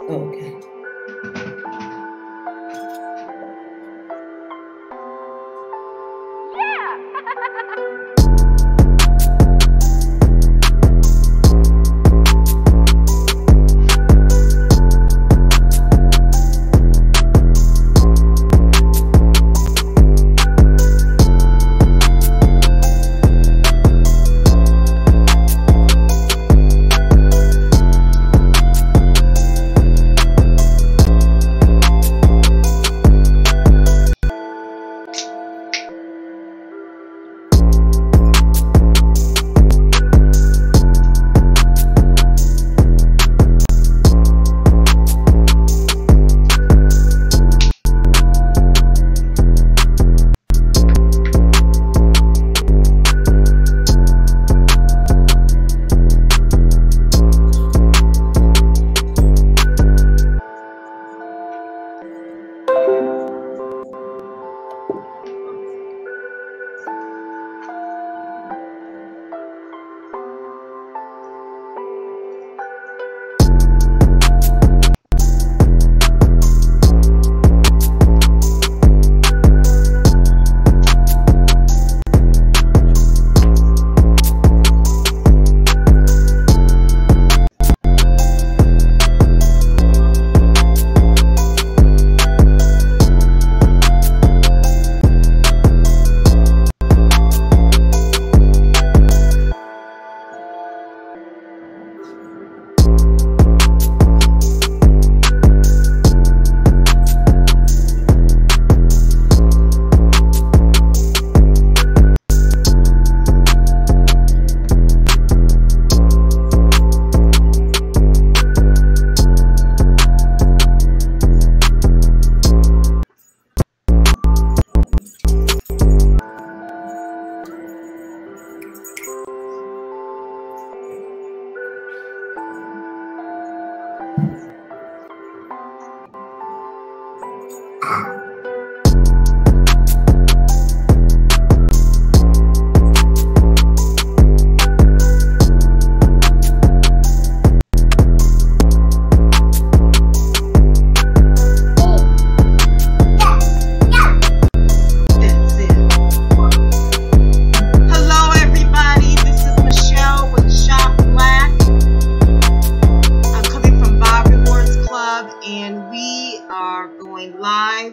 Okay.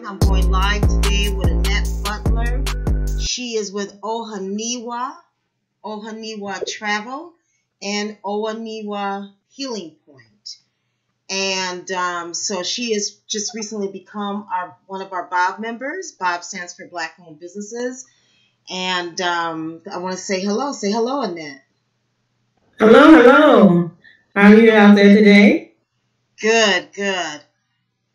I'm going live today with Annette Butler. She is with Ohenewaa Travel, and Ohenewaa Healing Point. And so she has just recently become one of our BOB members. BOB stands for Black-Owned Businesses. And I want to say hello. Say hello, Annette. Hello, hello. How are you out there today? Good, good.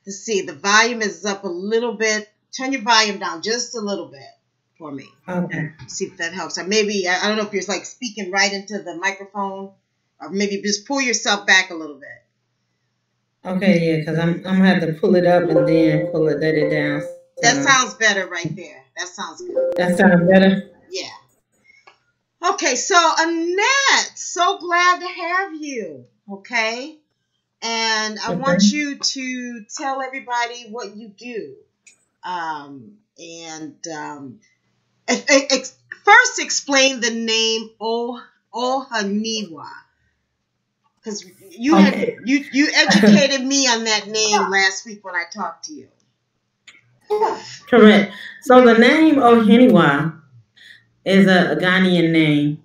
Let's see. The volume is up a little bit. Turn your volume down just a little bit for me. Okay. See if that helps. Or maybe, I don't know if you're like speaking right into the microphone, or maybe just pull yourself back a little bit. Okay, yeah, because I'm going to have to pull it up and then let it down. That sounds better right there. That sounds good. That sounds better? Yeah. Okay, so Annette, so glad to have you. Okay. And I want you to tell everybody what you do. First explain the name Ohenewaa. Because you educated me on that name last week when I talked to you. Correct. So the name Ohenewaa is a Ghanaian name.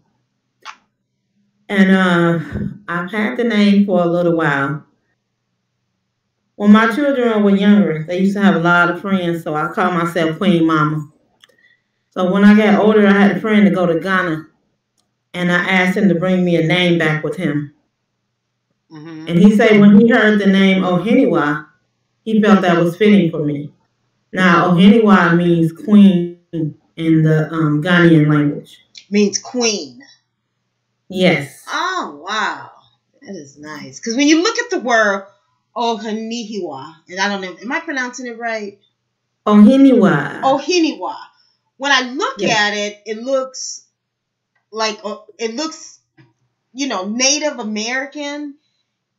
And I've had the name for a little while. When my children were younger, they used to have a lot of friends, so I called myself Queen Mama. So when I got older, I had a friend to go to Ghana, and I asked him to bring me a name back with him. Mm-hmm. And he said when he heard the name Ohenewaa, he felt that was fitting for me. Now, Ohenewaa means queen in the Ghanaian language. Means queen. Yes. Oh, wow. That is nice. Because when you look at the word Ohenewaa, and I don't know, am I pronouncing it right? Ohenewaa. Ohenewaa. When I look at it, it looks like, Native American.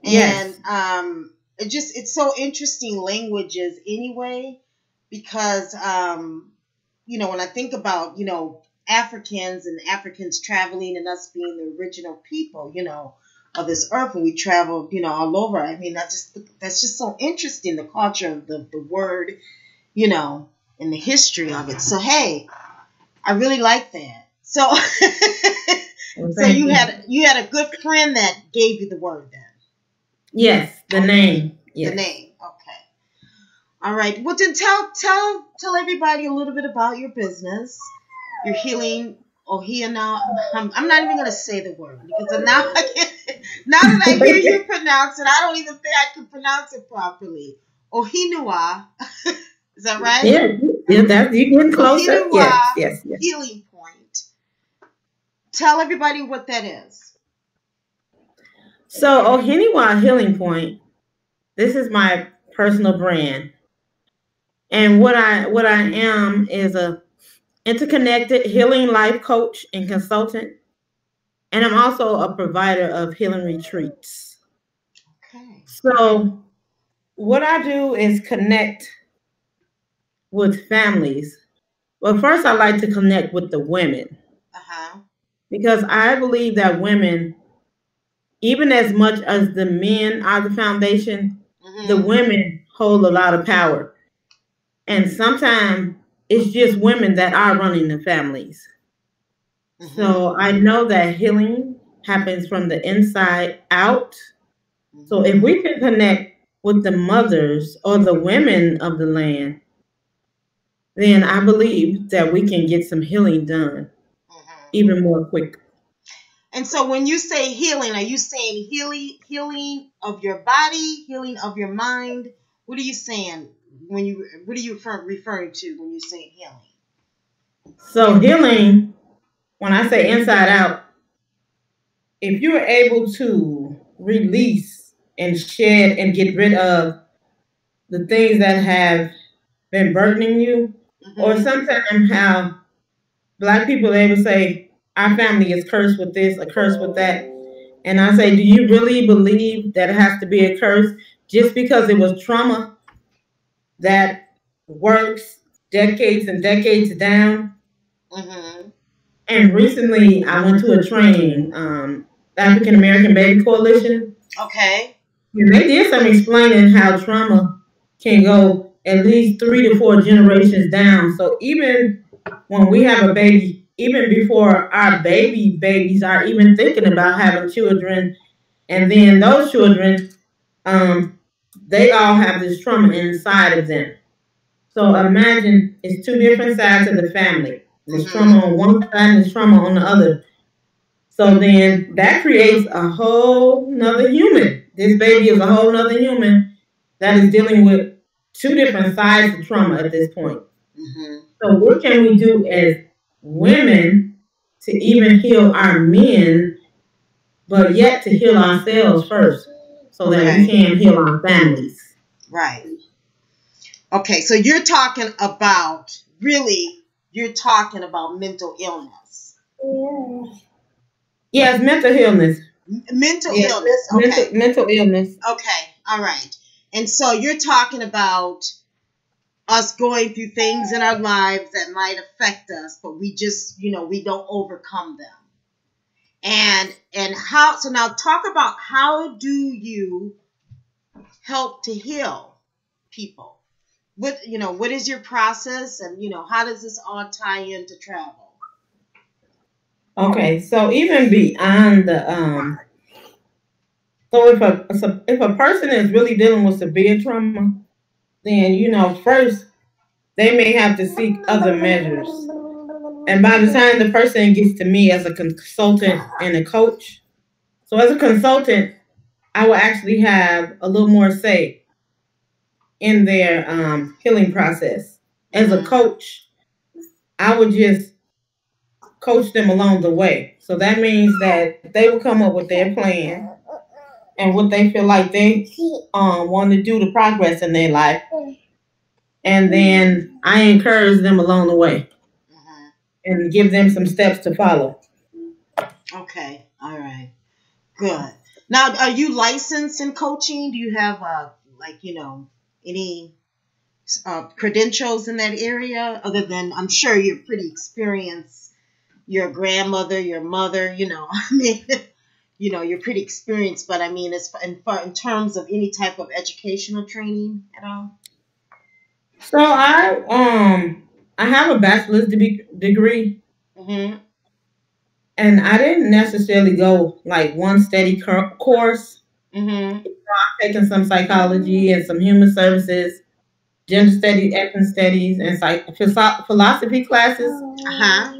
Yes. And it's so interesting languages anyway, because when I think about Africans and Africans traveling and us being the original people of this earth, and we traveled all over. I mean, that's just so interesting, the culture of the word, and the history of it. So hey, I really like that. So so you had a good friend that gave you the word then. Yes, the name. Yes. The name. Okay. All right. Well, then tell everybody a little bit about your business. Your healing Ohenewaa. I'm not even going to say the word because now that I hear you pronounce it, I don't even think I can pronounce it properly. Ohenewaa. Is that right? Yeah, you're getting closer. Ohenewaa Yes. Healing Point. Tell everybody what that is. So Ohenewaa Healing Point, this is my personal brand. And what I am is a interconnected healing life coach and consultant. And I'm also a provider of healing retreats. Okay. So what I do is connect with families. Well, first I like to connect with the women. Because I believe that women, even as much as the men are the foundation, the women hold a lot of power. And sometimes it's just women that are running the families. So I know that healing happens from the inside out. So if we can connect with the mothers or the women of the land, then I believe that we can get some healing done even more quick. And so when you say healing, are you saying healing of your body, healing of your mind? What are you saying what are you referring to when you say healing? So healing, when I say inside out, if you're able to release and shed and get rid of the things that have been burdening you, or sometimes how Black people, they would say, our family is cursed with this, a curse with that. And I say, do you really believe that it has to be a curse just because it was trauma that works decades and decades down? And recently I went to a training, African American Baby Coalition. Okay. And they did some explaining how trauma can go at least 3 to 4 generations down. So even when we have a baby, even before our babies are even thinking about having children, and then those children, they all have this trauma inside of them. So imagine it's 2 different sides of the family. There's trauma on one side and there's trauma on the other. So then that creates a whole nother human. This baby is a whole nother human that is dealing with 2 different sides of trauma at this point. So what can we do as women to even heal our men, but yet to heal ourselves first so that we can heal our families? Right. Okay, so you're talking about mental illness. Yes, mental illness. Mental illness. Okay. Mental illness. Okay, all right. And so you're talking about us going through things in our lives that might affect us, but we just, we don't overcome them. And how, so now talk about how do you help to heal people? What is your process, and how does this all tie into travel? Okay, so even beyond the so if a person is really dealing with severe trauma, then first they may have to seek other measures. And by the time the person gets to me as a consultant and a coach, so as a consultant, I will actually have a little more say in their healing process. As a coach, I would just coach them along the way. So that means that they will come up with their plan and what they feel like they want to do to progress in their life. And then I encourage them along the way and give them some steps to follow. Okay. All right. Good. Now, are you licensed in coaching? Do you have a like, any credentials in that area other than I'm sure you're pretty experienced. Your grandmother, your mother, I mean, you're pretty experienced. But I mean, as in terms of any type of educational training at all. So I have a bachelor's degree, Mhm. and I didn't necessarily go like one steady course. Mhm. I've taken some psychology and some human services, gender studies, ethnic studies, and philosophy classes. Uh huh.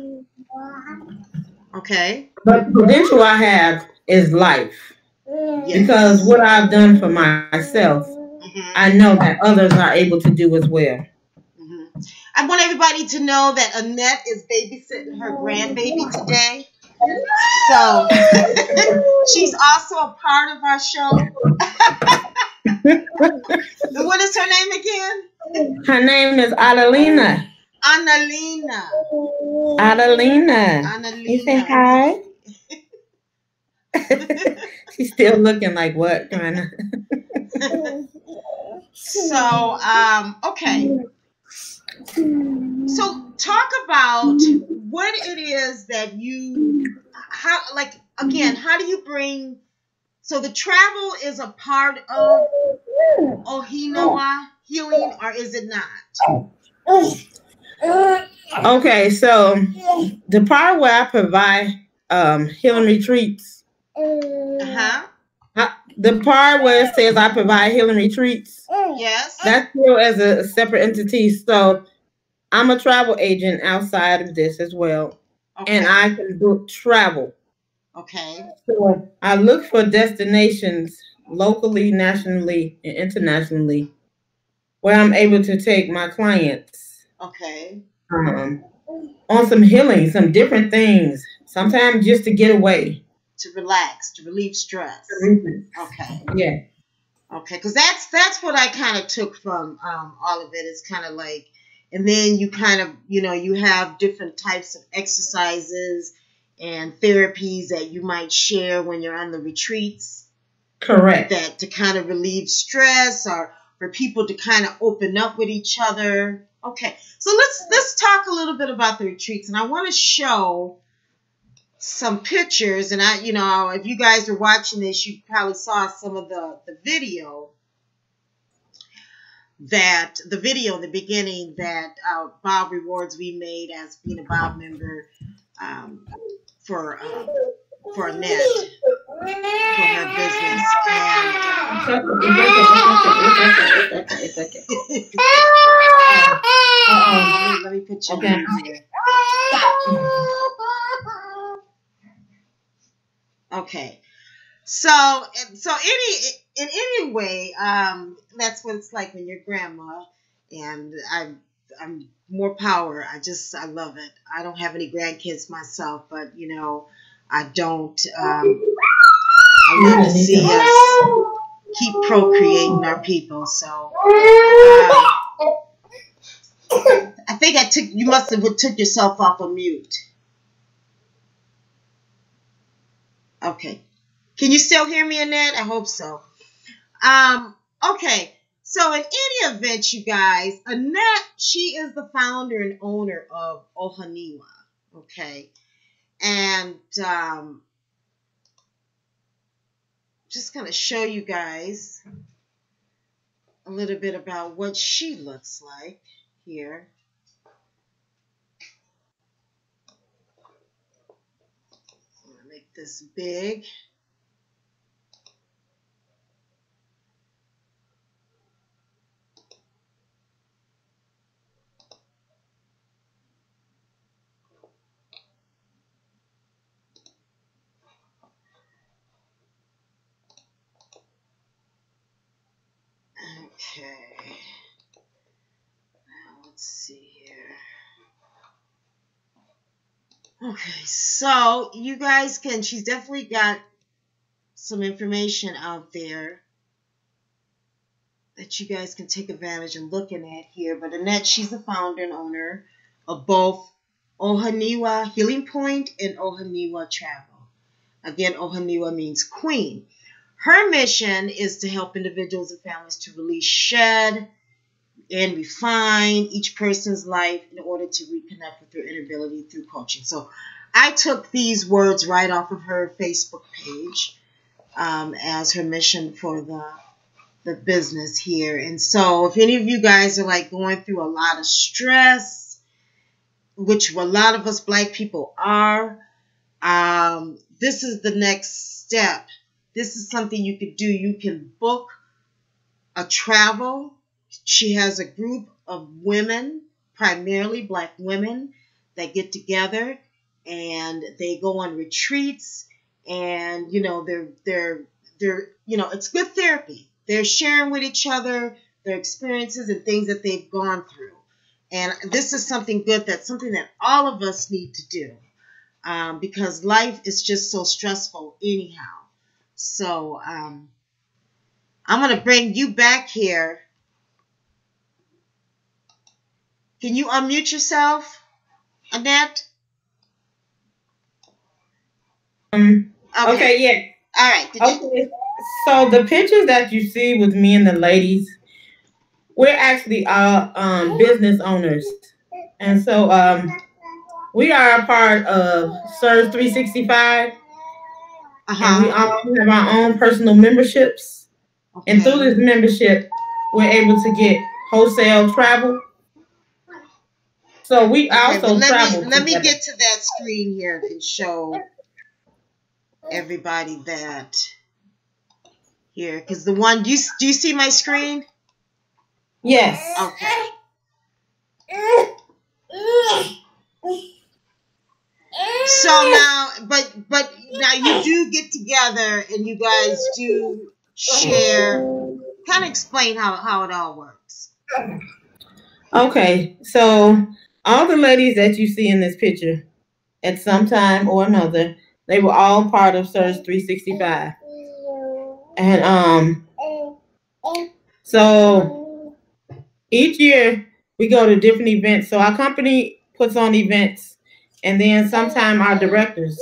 Okay. But the credential I have is life. Because Yes. what I've done for myself, I Mhm. know that others are able to do as well. Mhm. I want everybody to know that Annette is babysitting her grandbaby today. So she's also a part of our show. And what is her name again? Her name is Adelina. Annalena. Adelina. You say Annalena. hi? She's still looking like what, kind of. So, okay. So talk about what it is that how do you bring, so the travel is a part of Ohenewaa healing, or is it not? Okay, so the part where I provide healing retreats, Uh-huh. the part where it says I provide healing retreats, Yes. that's still as a separate entity. So I'm a travel agent outside of this as well, and Okay. I can book travel. Okay. So I look for destinations locally, nationally, and internationally where I'm able to take my clients Okay. um, on some healing, some different things. Sometimes just to get away. To relax, to relieve stress. Okay. Yeah. Okay, because that's what I kind of took from all of it. It's kind of like, and then you kind of, you have different types of exercises and therapies that you might share when you're on the retreats. Correct. That to kind of relieve stress or for people to kind of open up with each other. Okay, so let's talk a little bit about the retreats, and I want to show some pictures. And if you guys are watching this, you probably saw some of the video in the beginning that Bob Rewards we made as being a Bob member for Annette for her business. And let me put your name here. Okay. So in any way, that's what it's like when you're grandma, and I'm more power. I love it. I don't have any grandkids myself, but I don't. I love to see us keep procreating our people. So I think you must have took yourself off of mute. Okay. Can you still hear me, Annette? I hope so. Okay. So in any event, you guys, Annette, she is the founder and owner of Ohenewaa. Okay. And just going to show you guys a little bit about what she looks like here. I'm going to make this big. Okay. Now let's see here. Okay, so you guys she's definitely got some information out there that you guys can take advantage of looking at here. But Annette, she's the founder and owner of both Ohenewaa Healing Point and Ohenewaa Travel. Again, Ohenewaa means queen. Her mission is to help individuals and families to release, shed, and refine each person's life in order to reconnect with their inner ability through coaching. So I took these words right off of her Facebook page as her mission for the business here. And so if any of you guys are like going through a lot of stress, which a lot of us Black people are, this is the next step. This is something you could do. You can book a travel. She has a group of women, primarily Black women, that get together and they go on retreats, and they're it's good therapy. They're sharing with each other their experiences and things that they've gone through. And this is something good. That's something that all of us need to do because life is just so stressful anyhow. So I'm going to bring you back here. Can you unmute yourself, Annette? Okay, yeah. All right. Okay. So the pictures that you see with me and the ladies, we're actually all business owners. And so we are a part of Surge 365. And we all have our own personal memberships. Okay. And through this membership, we're able to get wholesale travel. So we also travel. Let me get to that screen here and show everybody that here. Because the one, do you see my screen? Yes. Okay. So now, but now you do get together and you guys do share. Kind of explain how it all works. Okay, so all the ladies that you see in this picture, at some time or another, they were all part of Surge 365, and so each year we go to different events. So our company puts on events, and then sometimes our directors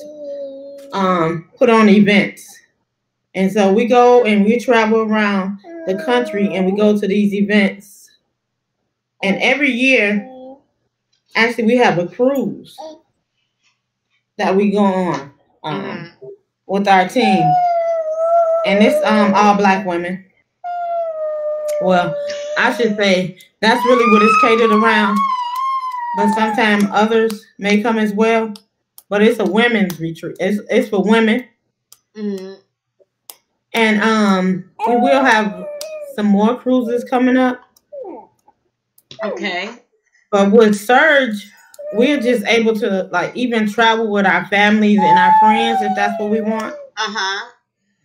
put on events. And so we go and we travel around the country and we go to these events. And every year, actually, we have a cruise that we go on with our team. And it's all Black women. Well, I should say that's really what it's catered around. But sometimes others may come as well. But it's a women's retreat. It's for women. Mm-hmm. And we will have some more cruises coming up. Okay. But with Surge, we're just able to like even travel with our families and our friends if that's what we want.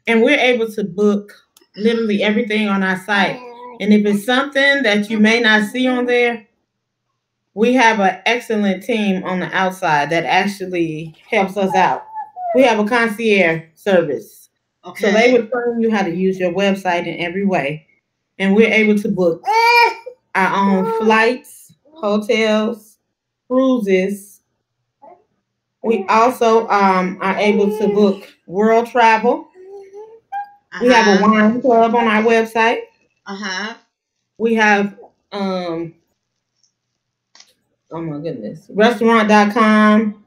And we're able to book literally everything on our site. And if it's something that you may not see on there, we have an excellent team on the outside that actually helps us out. We have a concierge service. Okay. So they would train you how to use your website in every way. And we're able to book our own flights, hotels, cruises. We also are able to book world travel. We have a wine club on our website. We have, oh my goodness, restaurant.com.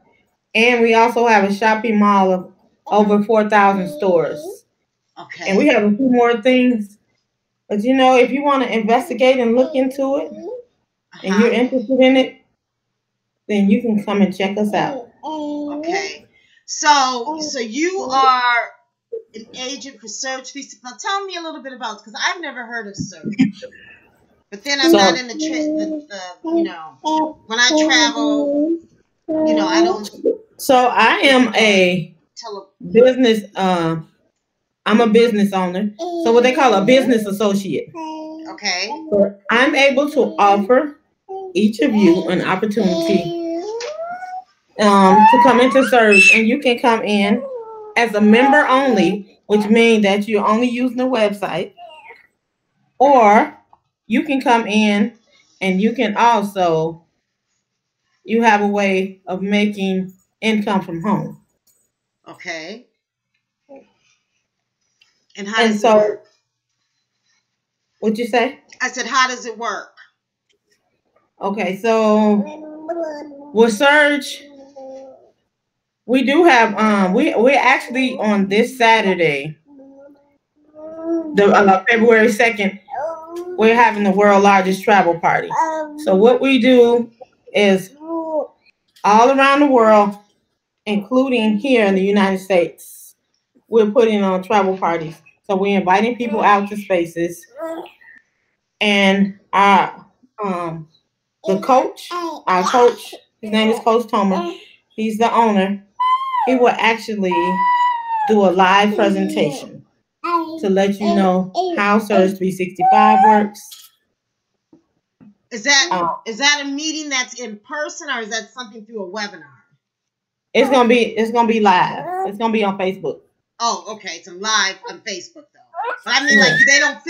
And we also have a shopping mall of over 4,000 stores. Okay. And we have a few more things. But if you want to investigate and look into it, and you're interested in it, then you can come and check us out. Okay. So you are an agent for Surge 365. Now tell me a little bit about it, because I've never heard of Surge. But then I'm not in the when I travel, I don't. So I am a business. I'm a business owner. So what they call a business associate. Okay. So I'm able to offer each of you an opportunity to come into Surge, and you can come in as a member only, which means that you're only using the website, or you can come in and you can also, you have a way of making income from home. Okay. And how And does it so, work? what'd you say? I said, how does it work? Okay, so with Surge, we do have we're actually on this Saturday, the February 2nd, we're having the world's largest travel party. So what we do is all around the world, including here in the United States, we're putting on travel parties. So we're inviting people out to spaces, and our coach, his name is Coach Tomer. He's the owner. He will actually do a live presentation to let you know how Surge 365 works. Is that a meeting that's in person, or is that something through a webinar? It's gonna be live. It's gonna be on Facebook. Oh, okay. It's live on Facebook though. But I mean, like they don't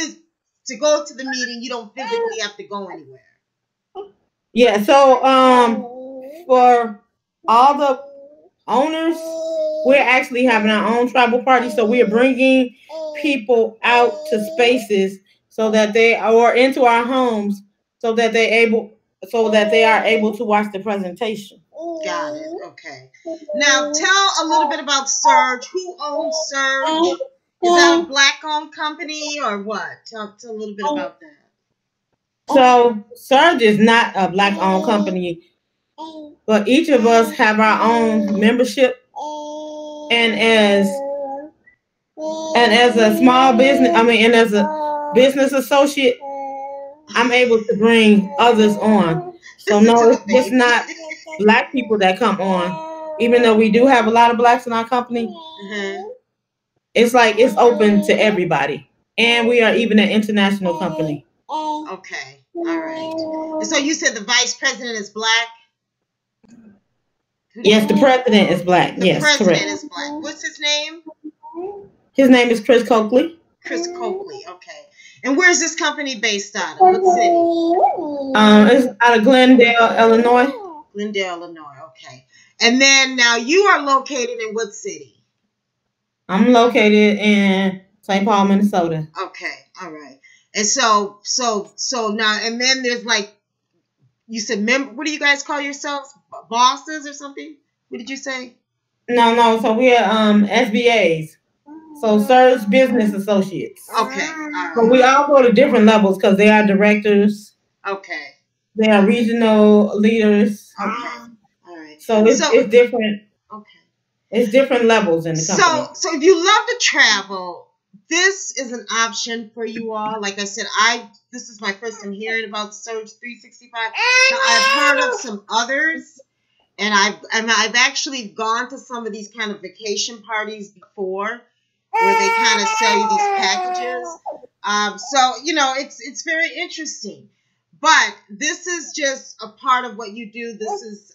to go to the meeting. You don't physically have to go anywhere. Yeah. So for all the owners, we're actually having our own travel party. So we're bringing people out to spaces so that they or into our homes so that they are able to watch the presentation. Got it. Okay. Now tell a little bit about Surge. Who owns Surge? Is that a black-owned company or what? Tell a little bit about that. So Surge is not a black-owned company, but each of us have our own membership, and as a small business, and as a business associate, I'm able to bring others on. So no, it's just not black people that come on. Even though we do have a lot of blacks in our company, it's like it's open to everybody. And we are even an international company. Okay. All right. And so you said the vice president is black? Yes, the president is black. The yes, president correct. is black. What's his name? His name is Chris Coakley. Chris Coakley. Okay. And where's this company based out of? What city? It's out of Glendale, Illinois. Glendale, Illinois. Okay. And then now you are located in what city? I'm located in St. Paul, Minnesota. Okay. All right. And so now, and then there's like, you said, what do you guys call yourselves? Bosses or something? What did you say? No. So we're SBAs. So Surge Business Associates. Okay. All right. But we all go to different levels because they are directors. Okay. They are regional leaders. Okay. All right. So it's different. Okay. It's different levels in the company. So if you love to travel, this is an option for you all. Like I said, this is my first time hearing about Surge 365. Now, I've heard of some others, and I've actually gone to some of these kind of vacation parties before, where they kind of sell you these packages. So it's very interesting. But this is just a part of what you do. This is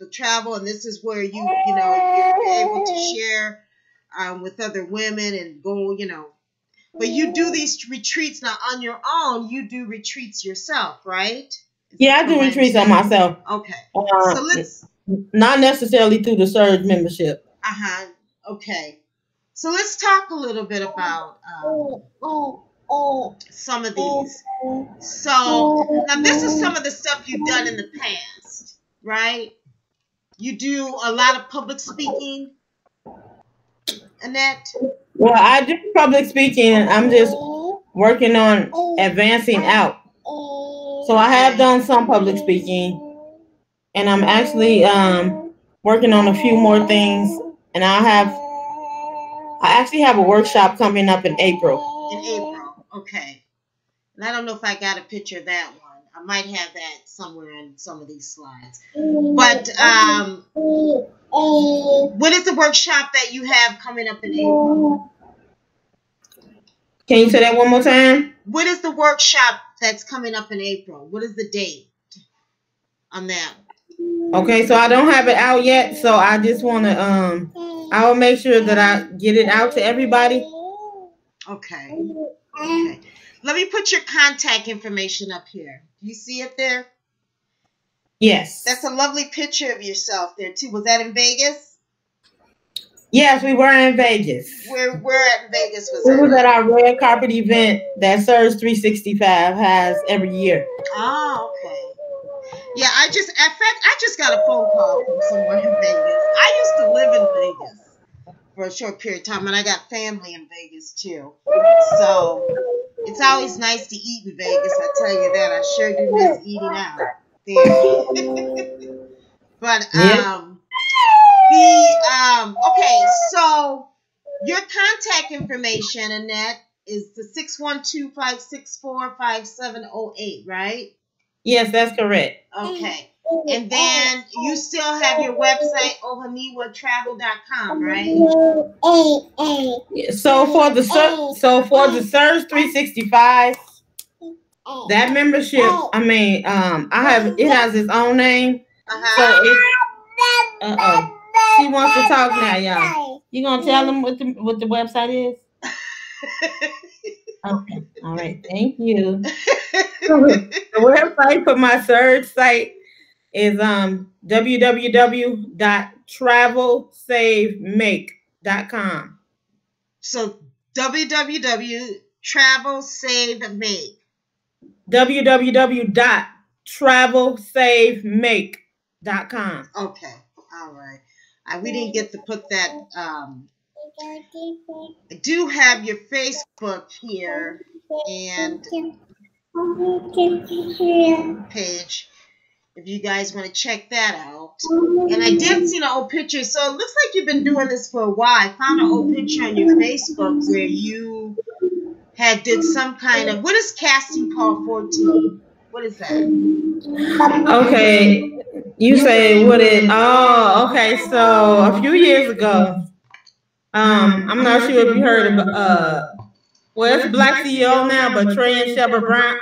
the travel, and this is where you're able to share with other women and go, But you do these retreats now on your own. You do retreats yourself, right? I do retreats on myself. Okay. So let's not necessarily through the Surge membership. Okay. So let's talk a little bit about some of these. So now this is some of the stuff you've done in the past, right? You do a lot of public speaking, Annette? Well, I do public speaking. I'm just working on advancing out. So I have done some public speaking, and I'm actually working on a few more things. And I actually have a workshop coming up in April. In April, okay. And I don't know if I got a picture of that one. I might have that somewhere in some of these slides. But what is the workshop that you have coming up in April? Can you say that one more time? What is the workshop that's coming up in April? What is the date on that? Okay, so I don't have it out yet, so I just want to I will make sure that I get it out to everybody. Okay. Let me put your contact information up here. Do you see it there? Yes. That's a lovely picture of yourself there too. Was that in Vegas? Yes, we were in Vegas. Where at Vegas was We that? was at our red carpet event that Surge 365 has every year. Oh, okay. Yeah, in fact, I just got a phone call from someone in Vegas. I used to live in Vegas for a short period of time, and I got family in Vegas too. So it's always nice to eat in Vegas. I tell you that. I sure do miss eating out there. But Yep. okay, so your contact information, Annette, is the 612-564-5708, right? Yes, that's correct. Okay. And then you still have your website, ohenewatravel.com, right? So for the Surge 365, that membership, I mean, it has its own name. So she wants to talk now, y'all. You gonna tell them what the website is? Okay. All right. Thank you. The website for my Surge site is www.travelsavemake.com. So www.travelsavemake. www.travelsavemake.com. Okay. All right. We didn't get to put that. I do have your Facebook here and page if you guys want to check that out. And I did see an old picture, so it looks like you've been doing this for a while. I found an old picture on your Facebook where you did some kind of, what is Casting Call 14? What is that? Okay, you say what is? Oh, okay. So a few years ago, I'm not sure if you heard of well, it's Black CEO now, but Trey and Shepard Brown,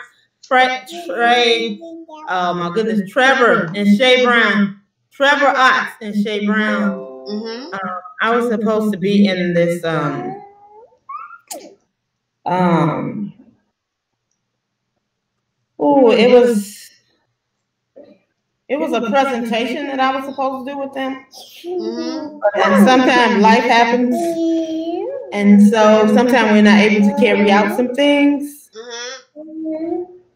oh my goodness, Trevor and Shay Brown, Trevor Otts and Shay Brown. Mm-hmm. I was supposed to be in this it was a presentation that I was supposed to do with them. Mm-hmm. And sometimes life happens, and so sometimes we're not able to carry out some things.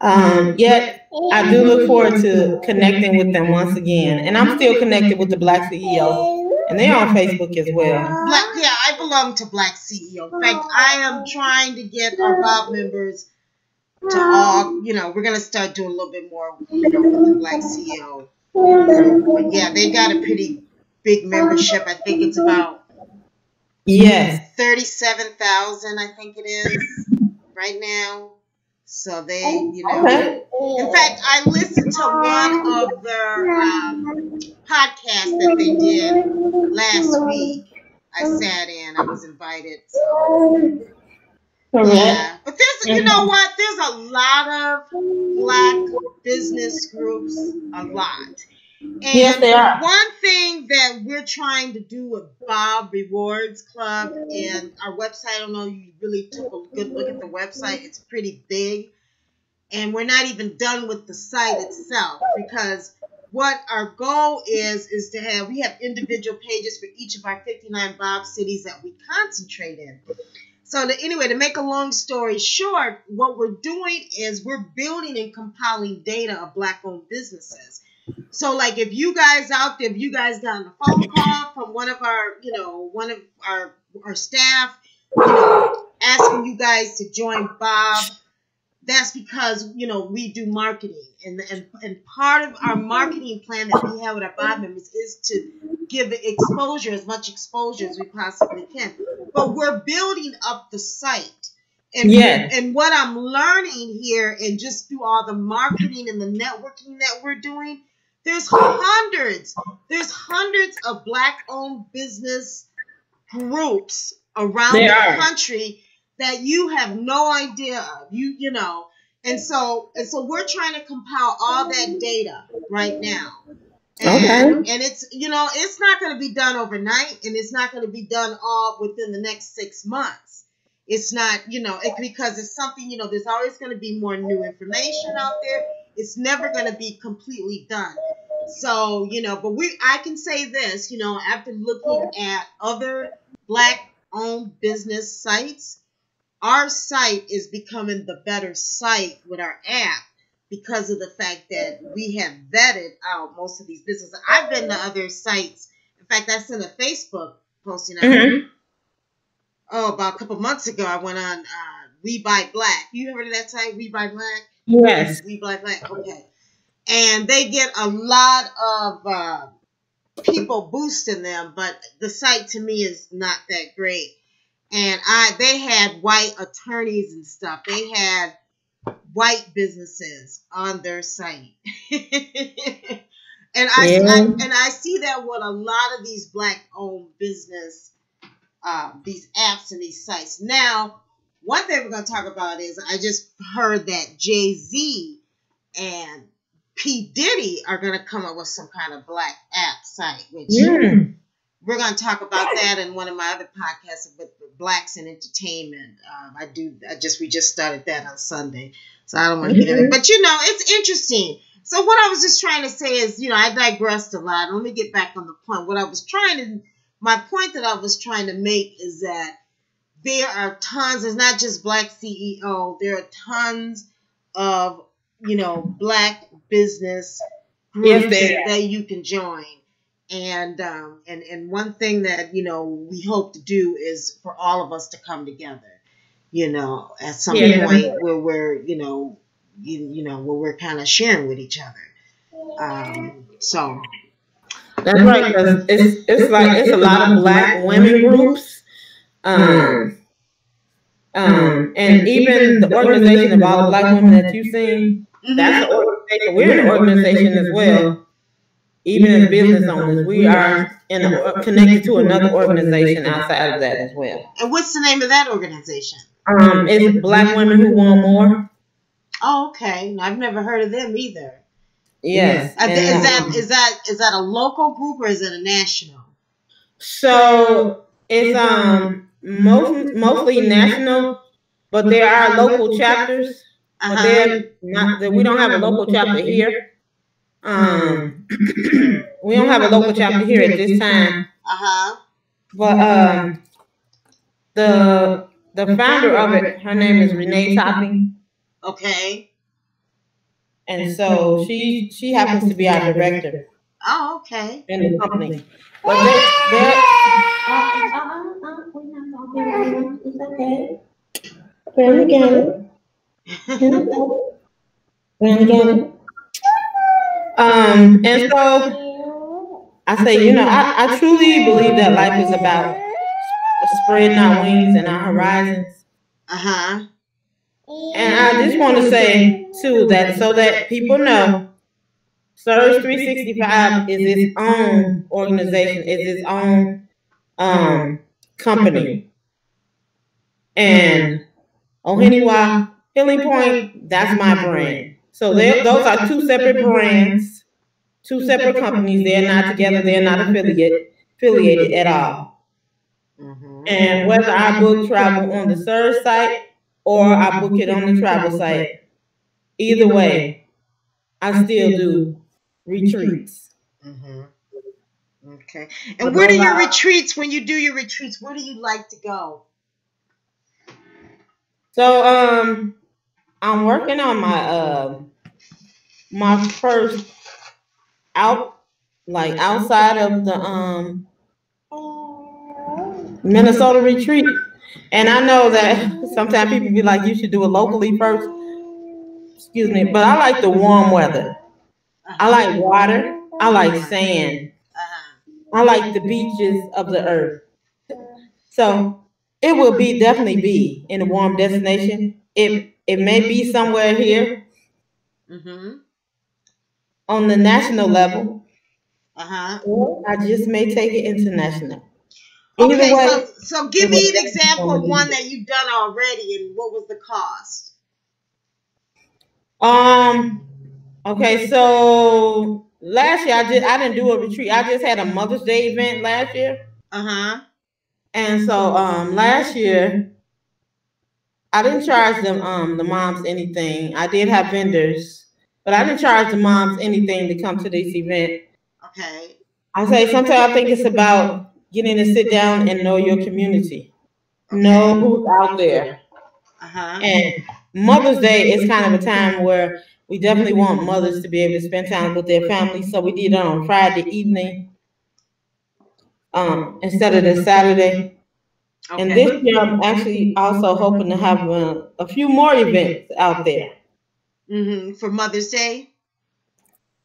Yet I do look forward to connecting with them once again, and I'm still connected with the Black CEO, and they're on Facebook as well. I belong to Black CEO. In fact, I am trying to get our Bob members to all, we're going to start doing a little bit more, with the Black CEO. But yeah, they got a pretty big membership. I think it's about 37,000, I think it is right now. So they, Okay. In fact, I listened to one of their podcasts that they did last week. I sat in, I was invited. So. Yeah, but there's, you know what? There's a lot of Black business groups, a lot. And yes, they are. One thing that we're trying to do with Bob Rewards Club and our website, I don't know, you really took a good look at the website. It's pretty big. And we're not even done with the site itself, because what our goal is to we have individual pages for each of our 59 Bob cities that we concentrate in. So to make a long story short, what we're doing is we're building and compiling data of Black-owned businesses. So like if you guys out there, if you guys got a phone call from one of our staff, asking you guys to join Bob, that's because, we do marketing. And part of our marketing plan that we have with our Bob members is to give exposure, as much exposure as we possibly can. But we're building up the site. And what I'm learning here, and just through all the marketing and the networking that we're doing, there's hundreds of Black-owned business groups around the country that you have no idea of. And so we're trying to compile all that data right now. And it's it's not going to be done overnight, and it's not going to be done all within the next 6 months. It's not, because it's something, there's always going to be more new information out there. It's never going to be completely done. So, but I can say this, after looking at other black owned business sites, our site is becoming the better site with our app because of the fact that we have vetted out most of these businesses. I've been to other sites. In fact, I sent a Facebook posting out. Mm-hmm. About a couple months ago, I went on We Buy Black. You heard of that site, We Buy Black? Yes. We Buy Black. Okay. And they get a lot of people boosting them, but the site to me is not that great. And they had white attorneys and stuff. They had white businesses on their site. And I see that with a lot of these black owned business, these apps and these sites. Now, one thing we're going to talk about is I just heard that Jay-Z and P. Diddy are going to come up with some kind of black app site, which we're going to talk about that in one of my other podcasts with Blacks in Entertainment. We just started that on Sunday, so I don't want to get into it. But it's interesting. So what I was just trying to say is, I digressed a lot. Let me get back on the point. My point that I was trying to make is that there are tons. It's not just Black CEO. There are tons of Black business groups that you can join. And one thing that we hope to do is for all of us to come together, at some point where we're where we're kind of sharing with each other. So that's right, because it's a lot of Black women groups, and even the organization of all the Black women that you've seen. That's an organization. We're an organization as well. Even as business owners, we are connected to another organization outside of that as well. And what's the name of that organization? It's Black Women Who Want More. Oh, okay. I've never heard of them either. Yes. Is that a local group or is it a national? So it's mostly national, but there are local chapters. But they're not. We don't have a local chapter here. We don't have a local chapter here at this time. But the founder of it, her name is Renee Topping. Okay. And so she happens to be our director. Oh, okay. In the company. But it's okay. Brand again. And so I say, I truly believe that life is about spreading our wings and our horizons. And I just want to say too that so that people know, Surge 365 is its own organization, is its own company. And Ohenewaa Healing Point, that's my brand. So those are two separate brands, two separate companies. They're not together. They're not affiliated at all. And whether I book travel on the Surge site or I book it on the travel site, either way, I still do retreats. Okay. And where do your retreats, when you do your retreats, where do you like to go? So I'm working on my first outside of the Minnesota retreat. And I know that sometimes people be like, you should do it locally first. Excuse me, but I like the warm weather. I like water. I like sand. I like the beaches of the earth. So it will definitely be in a warm destination. It may be somewhere here on the national level. Or I just may take it international. Okay, so give me an example of one that you've done already, and what was the cost? Okay, so last year I didn't do a retreat. I just had a Mother's Day event last year. And so last year I didn't charge them the moms anything. I did have vendors, But I didn't charge the moms anything to come to this event. Okay. I say sometimes I think it's about getting to sit down and know your community, know who's out there. And Mother's Day is kind of a time where we definitely want mothers to be able to spend time with their families. So we did it on Friday evening instead of the Saturday. Okay. And this year I'm actually also hoping to have a few more events out there. For Mother's Day?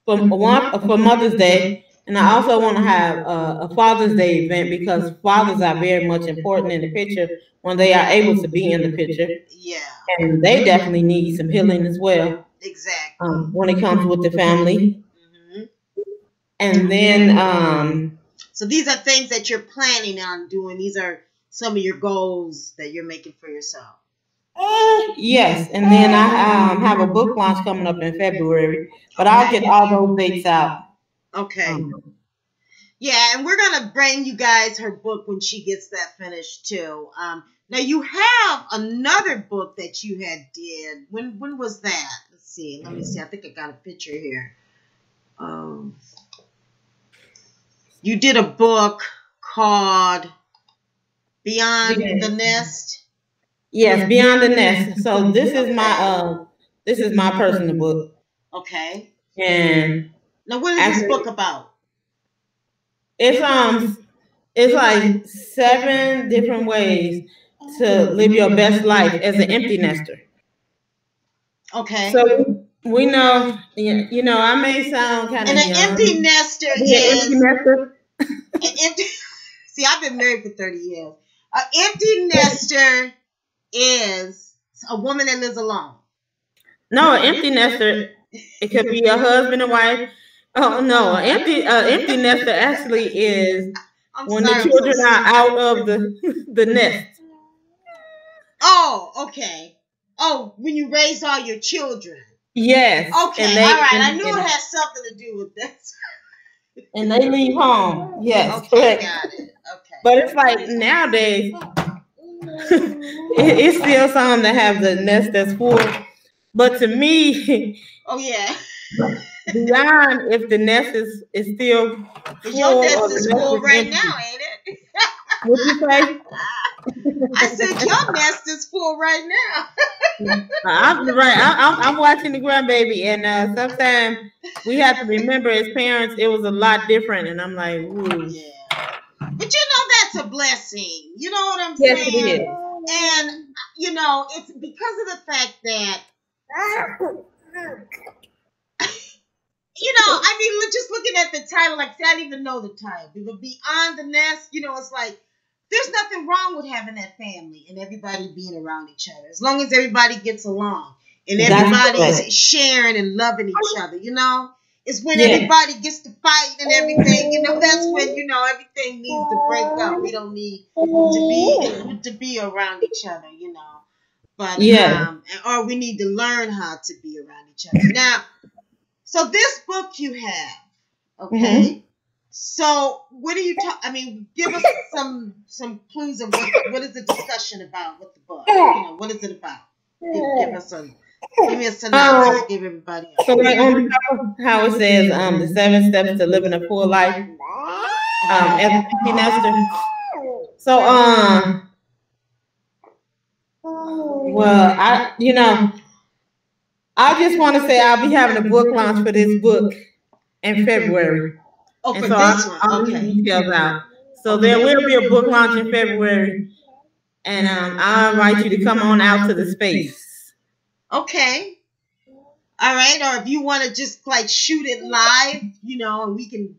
For Mother's Day. And I also want to have a Father's Day event because fathers are very much important in the picture when they are able to be in the picture. Yeah. And they definitely need some healing as well. Exactly. When it comes with the family. And then so these are things that you're planning on doing. These are some of your goals that you're making for yourself. Yes, and then I have a book launch coming up in February, but I'll get all those dates out. Okay. Yeah, and we're gonna bring you guys her book when she gets that finished too. Now you have another book that you had did. When was that? Let's see. Let me see. I think I got a picture here. You did a book called Beyond the Nest. Yes, Beyond the Nest. So this is my personal book. Okay. And now, what is this book about? It's like 7 different ways to live your best life as an empty nester. Okay. So we know, you know, I may sound kind of young. And an empty nester is empty. See, I've been married for 30 years. An empty nester is a woman that lives alone. No, an empty nester, it could be a husband and wife. Oh no, an empty nester actually is when the children are out of the nest. Oh, okay. Oh, when you raise all your children. Yes. Okay, all right. I knew it had something to do with this. And they leave home. Yes, okay, correct. Got it. Okay. But it's like nowadays, it's still some that have the nest that's full. But to me, oh yeah. Beyond if the nest is still full. Your nest is full right now, ain't it? What'd you say? I said your nest is full right now. I'm watching the grandbaby, and sometimes we have to remember as parents it was a lot different, and I'm like, ooh. Yeah. But you know that's a blessing. You know what I'm saying? Yes, it is. And you know it's because of the fact that. You know, I mean, just looking at the title, like, see, I didn't even know the title. But Beyond the Nest, you know, it's like, there's nothing wrong with having that family and everybody being around each other. As long as everybody gets along and everybody's sharing and loving each other, you know? It's when everybody gets to fight and everything, you know, that's when, you know, everything needs to break up. We don't need to be around each other, you know. But, or we need to learn how to be around each other. Now, so this book you have, okay? So what are you I mean, give us some clues of what is the discussion about with the book? You know, what is it about? Give me a synopsis. Give everybody else. So like on how it says the 7 steps to living a full life as a empty nester. So well, I just want to say I'll be having a book launch for this book in February. Oh, and for so this one? I'll leave details out. So there will be a book launch in February, and I'll invite you to come on out to the space. Okay. All right. Or if you want to just like shoot it live, you know, and we can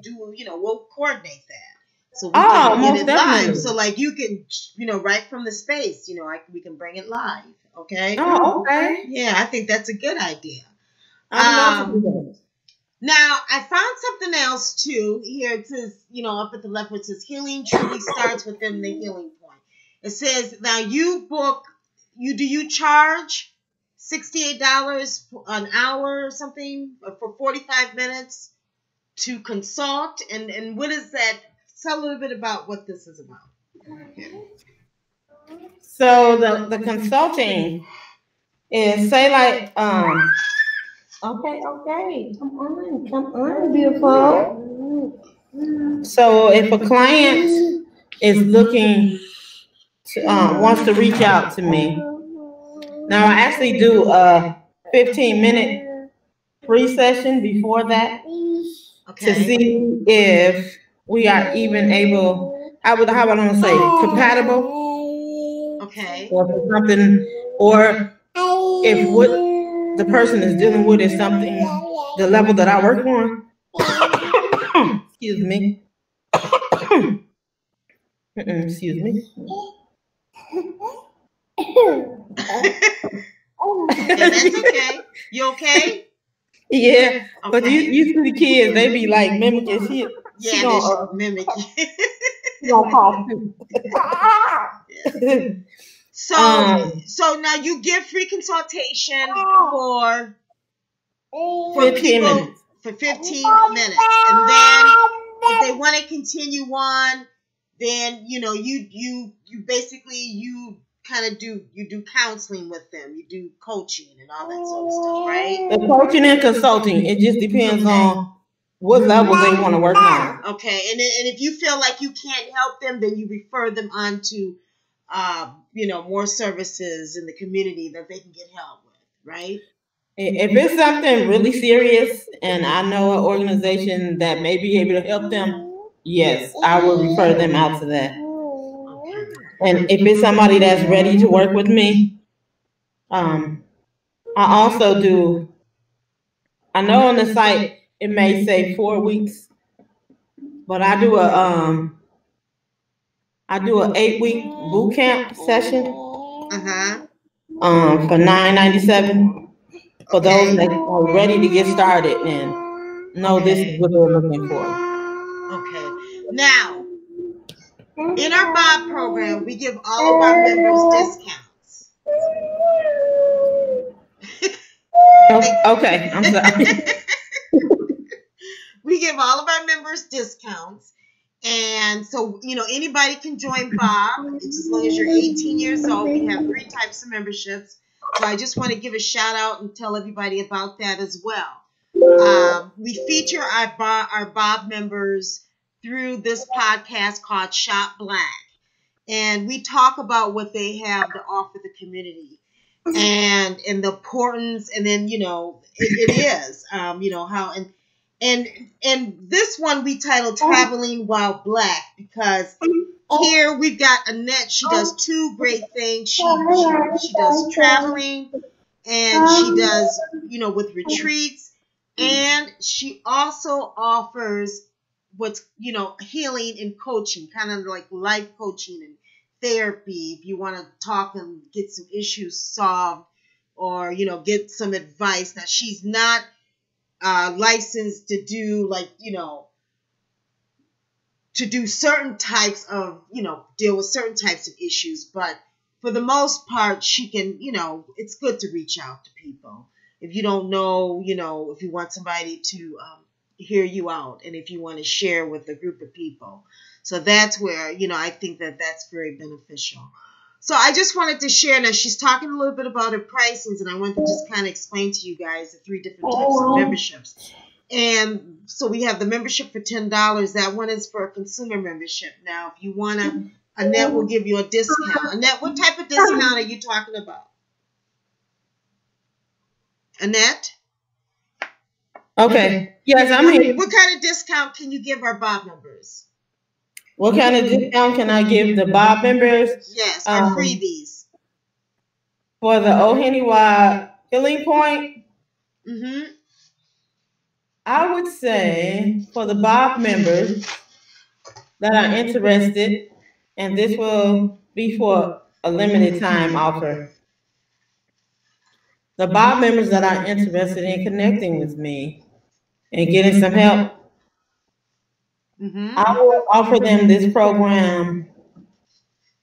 do, you know, we'll coordinate that. So we can get it live. So like you can, you know, right from the space, you know, we can bring it live. Okay. Oh, okay. Yeah, I think that's a good idea. I would love to do that. Now, I found something else too. Here it says, you know, up at the left, it says healing truly starts within the healing point. It says, now do you charge $68 an hour or something for 45 minutes to consult? And what is that? Tell a little bit about what this is about. So the consulting is, say like, Okay, okay. Come on, beautiful. So if a client is looking to, wants to reach out to me, now I actually do a 15-minute free session before that to see if we are even able, how would I say, compatible, Okay. or for something, or if what the person is dealing with is something, the level that I work on. Excuse me. Excuse me. Okay, that's okay. You okay? Yeah, but Okay. you see the kids, they be like mimicking. She Yeah, they gonna should mimic you. she gonna cough too. So, so now you give free consultation for 15 people minutes. for 15 minutes, and then if they want to continue on, then you basically you kind of do counseling with them, you do coaching and all that sort of stuff, right? The coaching and consulting, it just depends on what level they want to work on. Okay, and if you feel like you can't help them, then you refer them on to more services in the community that they can get help with, right? If it's something really serious and I know an organization that may be able to help them, yes, I will refer them out to that. And if it's somebody that's ready to work with me, I also do, I know on the site it may say 4 weeks, but I do an 8-week boot camp session. For $9.97 for those that are ready to get started and know this is what they're looking for. Okay. Now, in our Bob program, we give all of our members discounts. Okay, I'm sorry. We give all of our members discounts. And so, anybody can join Bob. It's as long as you're 18 years old. We have 3 types of memberships. So I just want to give a shout out and tell everybody about that as well. We feature our Bob members through this podcast called Shop Black. And we talk about what they have to offer the community and the importance. And then, it is, how, and this one we titled Traveling While Black, because here we've got Annette. She does 2 great things. She does traveling, and she does, with retreats, and she also offers what's, healing and coaching, kind of like life coaching and therapy. If you want to talk and get some issues solved, or, get some advice. Now, she's not licensed to do to do certain types of, deal with certain types of issues. But for the most part, she can, it's good to reach out to people. If you don't know, if you want somebody to hear you out, and if you want to share with a group of people. So that's where, I think that's very beneficial. So I just wanted to share. Now, she's talking a little bit about her pricings, and I want to just kind of explain to you guys the 3 different types of memberships. And so we have the membership for $10. That one is for a consumer membership. Now, if you want to, Annette will give you a discount. Annette, what type of discount are you talking about? Annette? Okay. Yes, I'm here. What kind of discount can you give our Bob members? What kind of discount can I give the Bob members? Yes, our freebies. For the Ohenewaa Healing Point, I would say for the Bob members that are interested, and this will be for a limited time offer. The Bob members that are interested in connecting with me and getting some help, I will offer them this program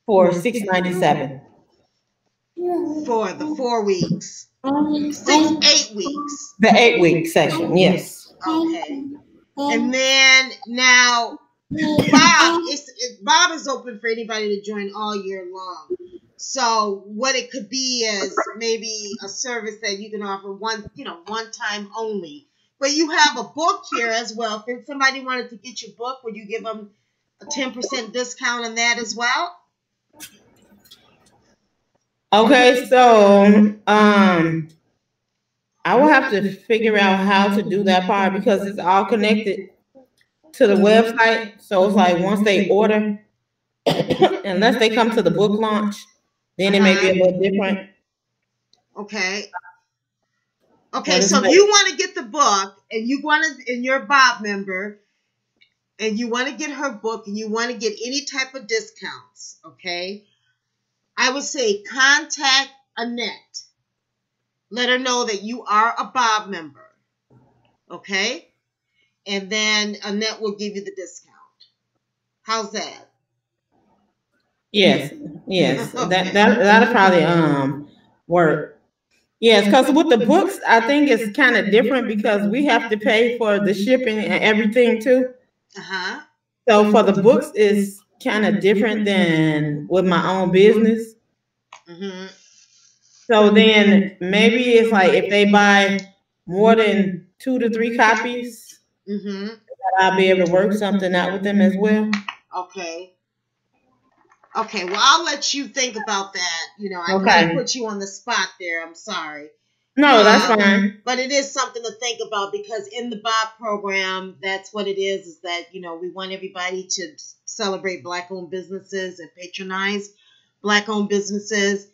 for $6.97. For the 4 weeks. 8 weeks. The 8-week session, yes. Okay. And then now, Bob is open for anybody to join all year long. So what it could be is maybe a service that you can offer one time only. But you have a book here as well. If somebody wanted to get your book, would you give them a 10% discount on that as well? Okay, so I will have to figure out how to do that part because it's all connected to the website. So it's like once they order, unless they come to the book launch, then it may be a little different. Okay. Okay, so if you want to get the book and you're a Bob member and you want to get her book and you want to get any type of discounts, okay, I would say contact Annette. Let her know that you are a Bob member, okay? And then Annette will give you the discount. How's that? Yes. Okay. That'll probably work. Yes, because with the books, I think it's kind of different because we have to pay for the shipping and everything too. So for the books, it's kind of different than with my own business. So then maybe it's like if they buy more than 2 to 3 copies, I'll be able to work something out with them as well. Okay. Okay, well, I'll let you think about that. I kind of put you on the spot there. I'm sorry. No, that's fine. But it is something to think about because in the Bob program, that's what it is that, we want everybody to celebrate Black-owned businesses and patronize Black-owned businesses.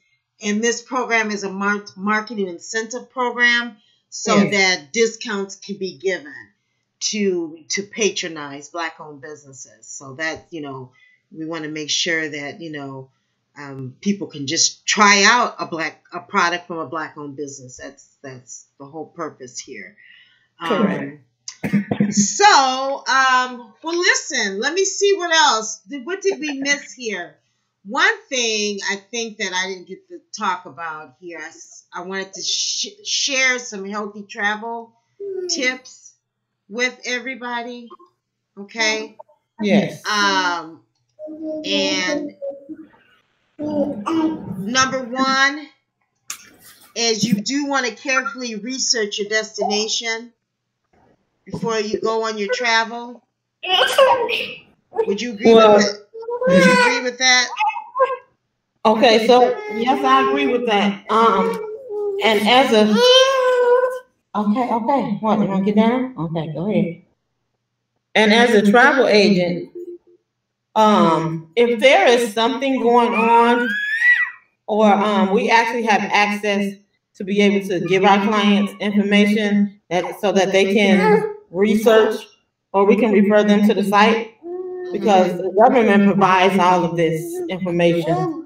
And this program is a marketing incentive program so that discounts can be given to patronize Black-owned businesses. So that, we want to make sure that, people can just try out a product from a Black-owned business. That's the whole purpose here. Correct. So, well, listen, let me see what else. What did we miss here? One thing I think that I didn't get to talk about here, I wanted to share some healthy travel tips with everybody. Okay? Yes. And number one is you do want to carefully research your destination before you go on your travel. Would you agree with that? Would you agree with that? Okay, so yes, I agree with that. And as a okay, what, you want to get down? Okay, go ahead. And as a travel agent, if there is something going on, or we actually have access to be able to give our clients information so that they can research, or we can refer them to the site, because the government provides all of this information.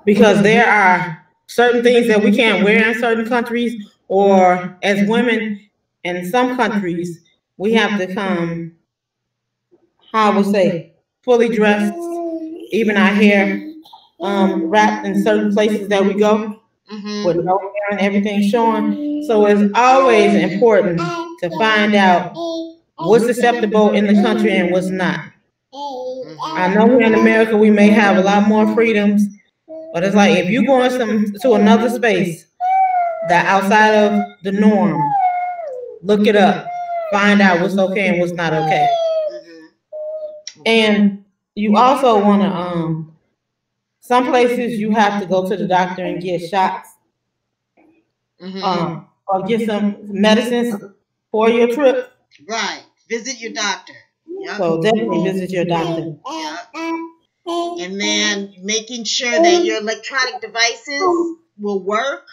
Because there are certain things that we can't wear in certain countries, or as women in some countries, we have to come, how I would say, fully dressed, even our hair wrapped in certain places that we go, with no hair and everything showing. So it's always important to find out what's acceptable in the country and what's not. I know here in America we may have a lot more freedoms, but it's like if you're going to another space that outside of the norm, look it up, find out what's okay and what's not okay. And you also want to, some places you have to go to the doctor and get shots, or get some medicines for your trip. Right. Visit your doctor. Yep. So definitely visit your doctor. Yep. And then making sure that your electronic devices will work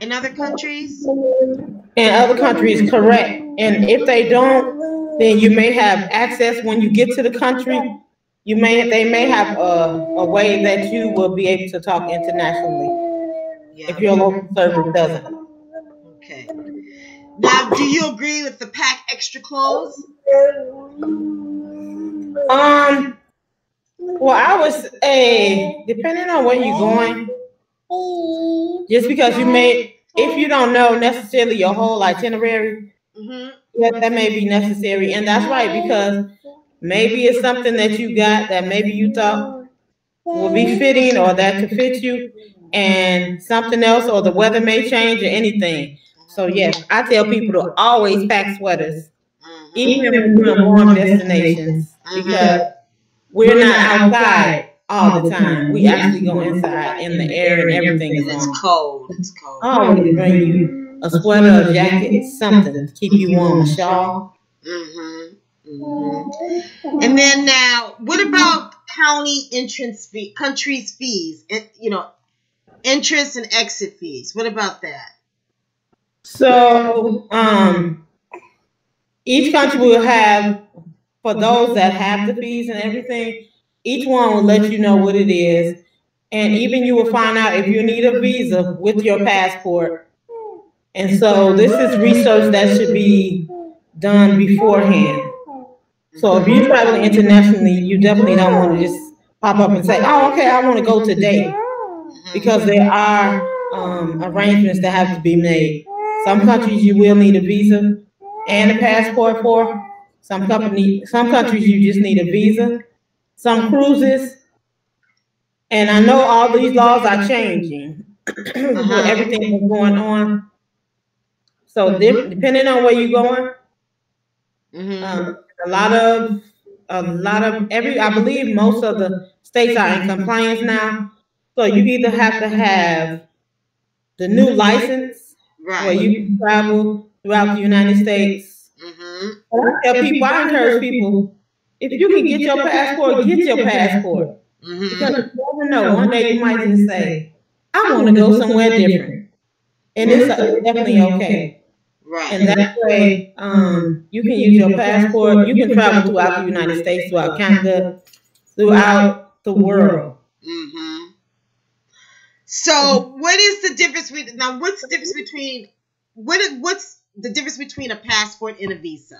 in other countries. In other countries, correct. And if they don't, then you may have access when you get to the country. They may have a way that you will be able to talk internationally, if your local service doesn't. Okay. Now, do you agree with the pack extra clothes? Well, I would say, depending on where you're going, just because if you don't know necessarily your whole itinerary, that may be necessary. And that's right, because maybe it's something that you got that maybe you thought will be fitting or that could fit you, and something else or the weather may change or anything. So yes, I tell people to always pack sweaters, even when you're in warm destinations, because we're not outside all the time. We actually go inside and the air and everything is on. It's cold. It's cold. Always bring you a sweater, a jacket, something to keep you warm, a shawl. And then now, what about county entrance fee, countries fees? Entrance and exit fees. What about that? So, each country will have, for those that have the fees and everything, each one will let you know what it is. And even you will find out if you need a visa with your passport. And so this is research that should be done beforehand. So if you're traveling internationally, you definitely don't want to just pop up and say, oh, okay, I want to go today. Because there are arrangements that have to be made. Some countries you will need a visa and a passport for. Some countries you just need a visa. Some cruises. And I know all these laws are changing with everything that's going on. So depending on where you're going, I believe most of the states are in compliance now. So you either have to have the new license where you can travel throughout the United States. I encourage people, if you can get your passport, get your passport. Because you never know, one day you might just say, I want to go somewhere different. And it's definitely okay. Right. And that way, you can use your passport. You can travel throughout the United States, throughout Canada, throughout the world. So, what is the difference between what's the difference between what's the difference between a passport and a visa?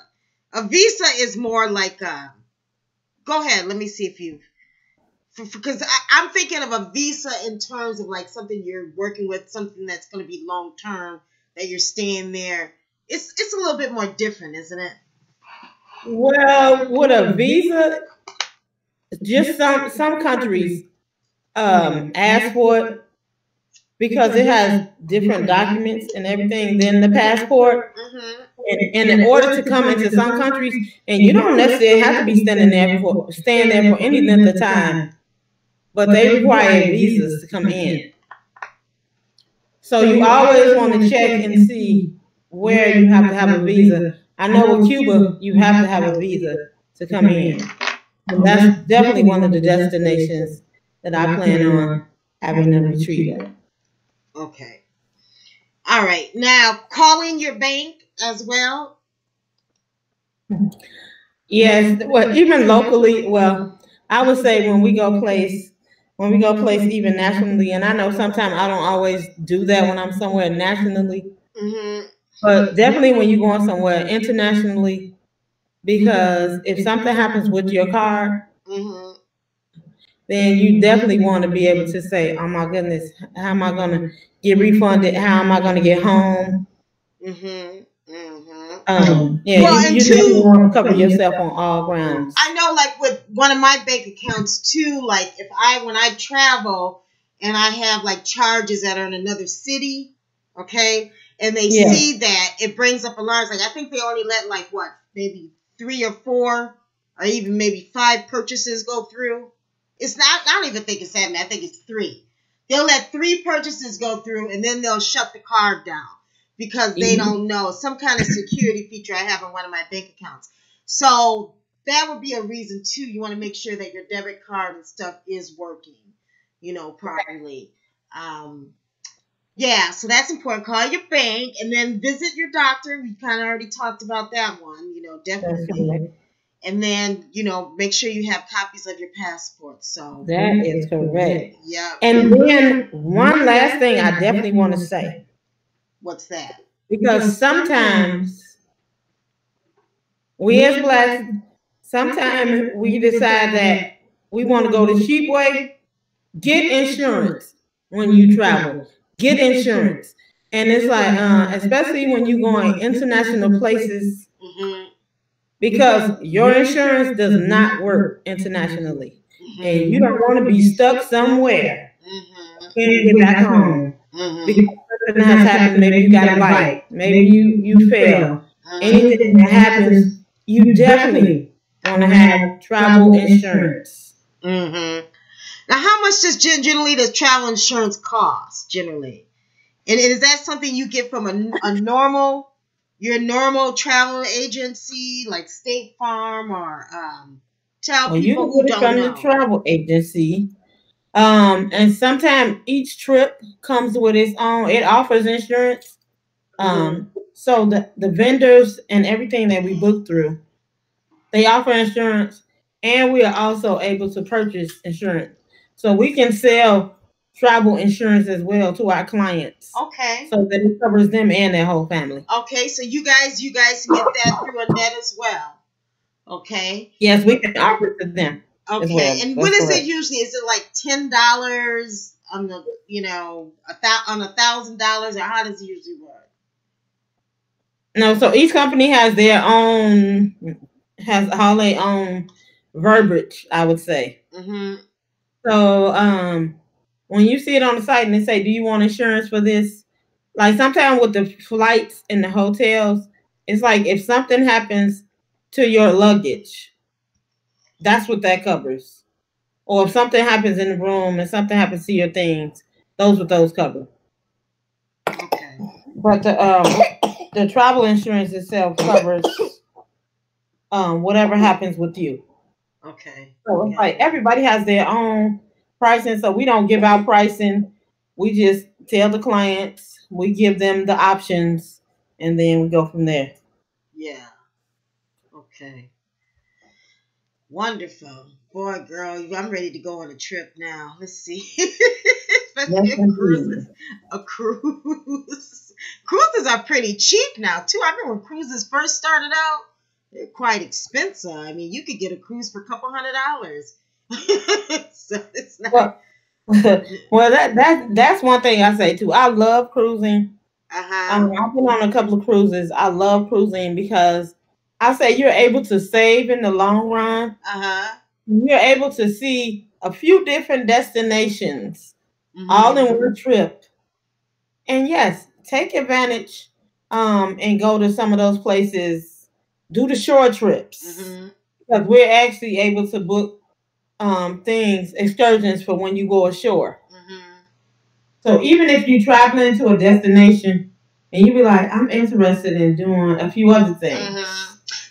A visa is more like go ahead, let me see if you, because I'm thinking of a visa in terms of like something you're working with, something that's going to be long term, that you're staying there. It's a little bit more different, isn't it? Well, with a visa, just some countries ask for it because it has different documents and everything than the passport. And in order to come into some countries, and you don't necessarily have to be staying there for any length of time, but they require visas to come in. So you always want to check and see where you have to have a visa. I know with Cuba, you have to have a visa to come in. And that's definitely one of the destinations that I plan on having a retreat at. Okay. All right. Now, calling your bank as well? Yes. Well, even locally, I would say when we go place even nationally, and I know sometimes I don't always do that when I'm somewhere nationally, but definitely when you're going somewhere internationally, because if something happens with your card, then you definitely want to be able to say, oh my goodness, how am I going to get refunded? How am I going to get home? You definitely want to cover yourself on all grounds. I know, like with one of my bank accounts too, like when I travel and I have like charges that are in another city, okay, and they see that, it brings up alarms. Like I think they only let like maybe 3 or 4 or even maybe 5 purchases go through. It's not, I don't even think it's 7, I think it's 3. They'll let 3 purchases go through and then they'll shut the card down because they don't know, some kind of security feature I have on one of my bank accounts. So that would be a reason too. You want to make sure that your debit card and stuff is working, properly. So that's important. Call your bank and then visit your doctor. We kind of already talked about that one, definitely. And then, make sure you have copies of your passport. So that is correct. Yeah. And then one last thing I definitely want to say. What's that? Because sometimes we as Blacks, sometimes we decide that we want to go the cheap way. Get insurance when you travel. Get insurance. And it's like, especially when you're going international places, because your insurance does not work internationally. and you don't want to be stuck somewhere. Can't get back home because something has happened. Maybe you got a bite. Maybe you fell. Anything that happens, you definitely want to have travel insurance. Now, how much generally does travel insurance cost generally? And is that something you get from your normal travel agency like State Farm, or tell You people can who get it don't from the know? travel agency. And sometimes each trip comes with its own. It offers insurance. So the vendors and everything that we book through, they offer insurance, and we are also able to purchase insurance. So we can sell travel insurance as well to our clients. Okay. So that it covers them and their whole family. Okay, so you guys get that through Annette as well. Okay. Yes, we can offer it to them. Okay. As well. And what is it usually? Is it like $10 on the on $1,000, or how does it usually work? No, so each company has all their own verbiage, I would say. So when you see it on the site and they say, "Do you want insurance for this?" Like sometimes with the flights and the hotels, it's like if something happens to your luggage, that's what that covers. Or if something happens in the room and something happens to your things, those cover. Okay. But the travel insurance itself covers whatever happens with you. Okay. So it's like everybody has their own pricing, so we don't give out pricing. We just tell the clients, we give them the options, and then we go from there. Yeah. Okay. Wonderful. Boy, girl, I'm ready to go on a trip now. Let's see. Especially a cruise. Cruises are pretty cheap now, too. I remember when cruises first started out, they're quite expensive. I mean, you could get a cruise for a couple $100. So it's not. Well, that's one thing I say too. I love cruising. I've been on a couple of cruises. I love cruising because I say you're able to save in the long run. You're able to see a few different destinations all in one trip. And yes, take advantage and go to some of those places. Do the short trips because we're actually able to book excursions for when you go ashore. So even if you're traveling to a destination and you be like, I'm interested in doing a few other things.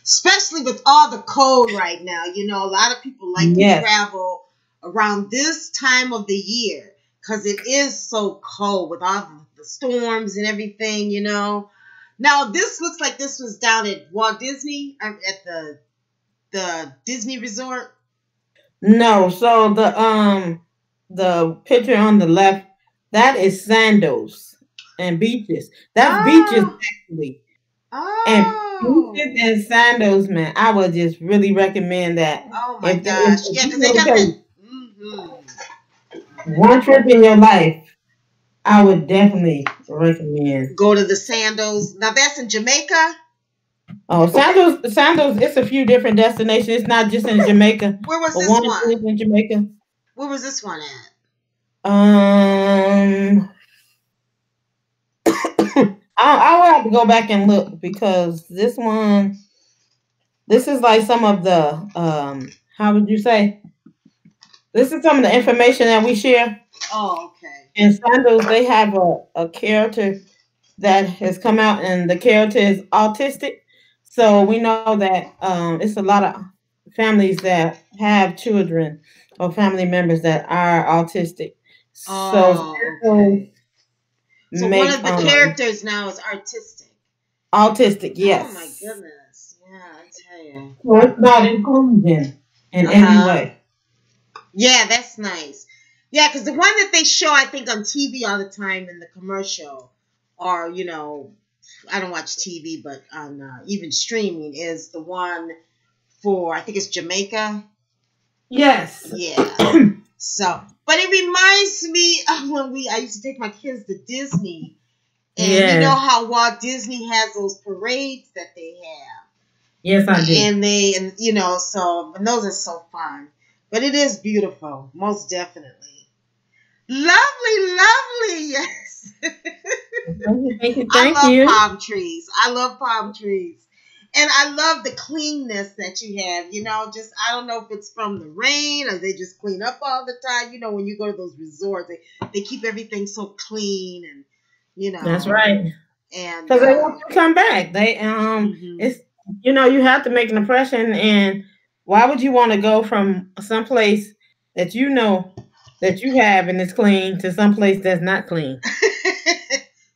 Especially with all the cold right now. A lot of people like to travel around this time of the year because it is so cold with all the storms and everything, Now, this looks like this was down at Walt Disney, at the Disney Resort. No, so the picture on the left, that is sandals and beaches. That's beaches actually. And beaches and sandals, man, I would just really recommend that. Oh my gosh. Yeah, because they got that. One trip in your life, I would definitely recommend. Go to the sandals. Now that's in Jamaica? Oh, sandals, it's a few different destinations. It's not just in Jamaica. Where was this one? Is in Jamaica. Where was this one at? I will have to go back and look because this is like some of the how would you say? This is some of the information that we share. Oh, okay. And sandals, they have a character that has come out, and the character is autistic. So we know that it's a lot of families that have children or family members that are autistic. Oh, okay. So one of the characters now is artistic. Autistic, yes. Oh my goodness. Yeah, I tell you. So it's about inclusion in any way. Yeah, that's nice. Yeah, because the one that they show, I think, on TV all the time in the commercial, or, I don't watch TV, but on even streaming, is the one for, I think it's Jamaica. Yes. Yeah. So, but it reminds me of when I used to take my kids to Disney. And you know how Walt Disney has those parades that they have. Yes, I do. And those are so fun. But it is beautiful, most definitely. Lovely, lovely, yes. Thank you. I Thank love you. palm trees. I love palm trees. And I love the cleanness that you have. Just I don't know if it's from the rain or they just clean up all the time. When you go to those resorts, they keep everything so clean and That's right. and Because they want you to come back. mhm. It's you have to make an impression, and why would you want to go from someplace that that you have and it's clean to someplace that's not clean?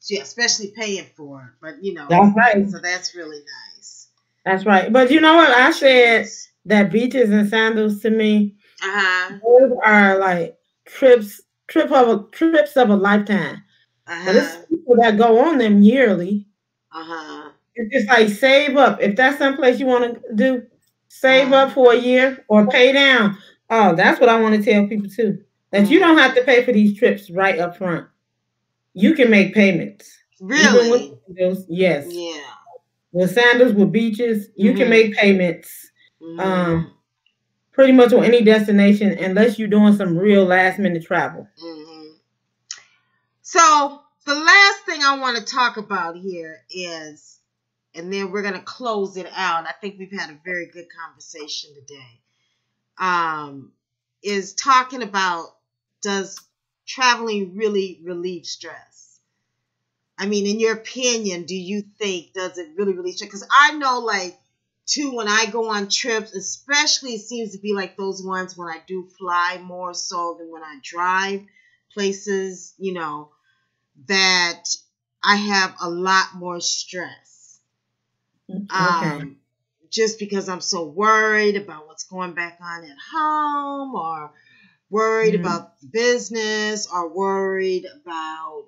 Yeah, especially paying for it. But That's right. so that's really nice. That's right. But you know what? I said Jeez. that beaches and sandals to me, Uh-huh. those are like trips of a lifetime. But it's Uh-huh. people that go on them yearly. Uh-huh. It's just like save up. If that's someplace you want to do, save Uh-huh. up for a year or pay down. Oh, that's what I want to tell people too. That you don't Mhm. have to pay for these trips right up front. You can make payments. Even with Really? those, yes. Yeah. With sandals, with beaches, you can Mhm. make payments. Mhm. Um, Pretty much on any destination unless you're doing some real last minute travel. Mhm. So the last thing I want to talk about here is, and then we're gonna close it out. I think we've had a very good conversation today. Um, is talking about, does traveling really relieve stress? I mean, in your opinion, do you think, does it really relieve stress? Because I know, like, too, when I go on trips, especially it seems to be like those ones when I do fly more so than when I drive places, that I have a lot more stress. Okay. Just because I'm so worried about what's going back on at home, or worried Mm-hmm. about the business, or worried about,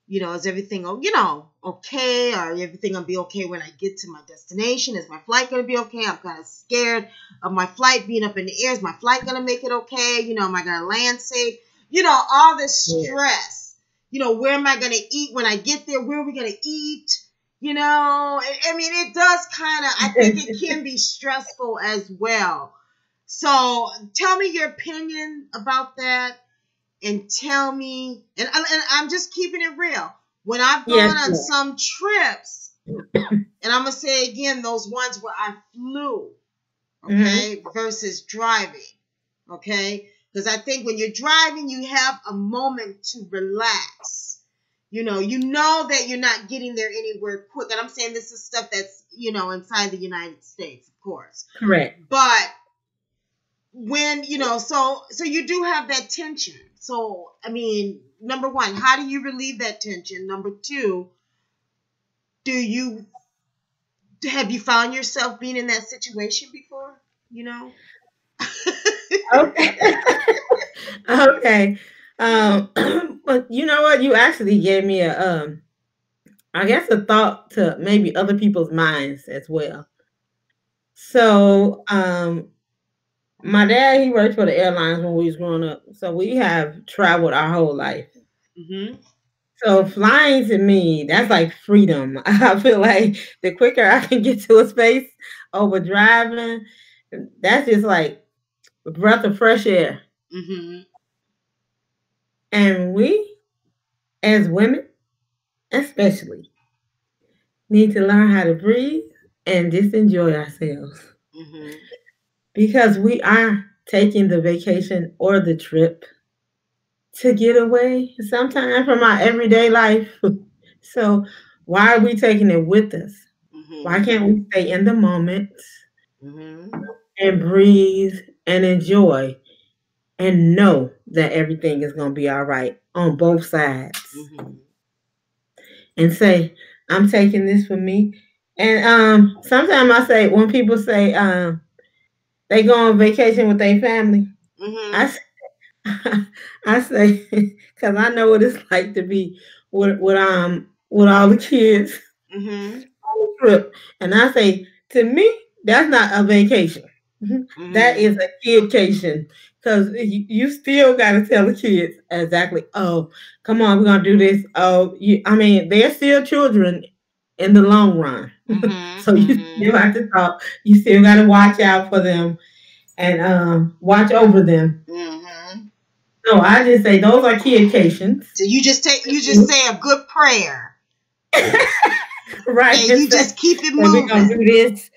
is everything, okay, or everything gonna be okay when I get to my destination? Is my flight gonna be okay? I'm kind of scared of my flight being up in the air. Is my flight gonna make it okay? Am I gonna land safe? All this Yeah. stress. Where am I gonna eat when I get there? Where are we gonna eat? I mean, it does kind of, I think it can be stressful as well. So tell me your opinion about that, and tell me, and I'm just keeping it real. When I've Yes. gone on some trips, and I'm going to say again, those ones where I flew, Mm-hmm. okay, versus driving, okay? Because I think when you're driving, you have a moment to relax. You know that you're not getting there anywhere quick. And I'm saying this is stuff that's, inside the United States, of course. Correct. But when, so you do have that tension. So, I mean, number one, how do you relieve that tension? Number two, have you found yourself being in that situation before? Okay. Okay. But you know what? You actually gave me I guess a thought to maybe other people's minds as well. So, my dad, he worked for the airlines when we was growing up. So we have traveled our whole life. Mm-hmm. So flying to me, that's like freedom. I feel like the quicker I can get to a space over driving, that's just like a breath of fresh air. Mm-hmm. And we, as women, especially, need to learn how to breathe and just enjoy ourselves Mm-hmm. because we are taking the vacation or the trip to get away sometime from our everyday life. So why are we taking it with us? Why Mm-hmm. can't we stay in the moment Mm-hmm. and breathe and enjoy and know that everything is going to be all right on both sides? Mm-hmm. And say, I'm taking this for me. And sometimes I say, when people say they go on vacation with their family, Mm-hmm. I I say, because I know what it's like to be with all the kids Mm-hmm. on the trip, and I say, to me, that's not a vacation. That Mm-hmm. is a kidcation, because you still got to tell the kids exactly. Oh, come on, we're gonna do this. Oh, I mean, they're still children in the long run, Mm-hmm. so you Mm-hmm. still have to talk. You still got to watch out for them, and watch over them. Mm-hmm. So I just say those are key occasions. So you just say a good prayer. Right. And you just keep it moving. We're gonna do this.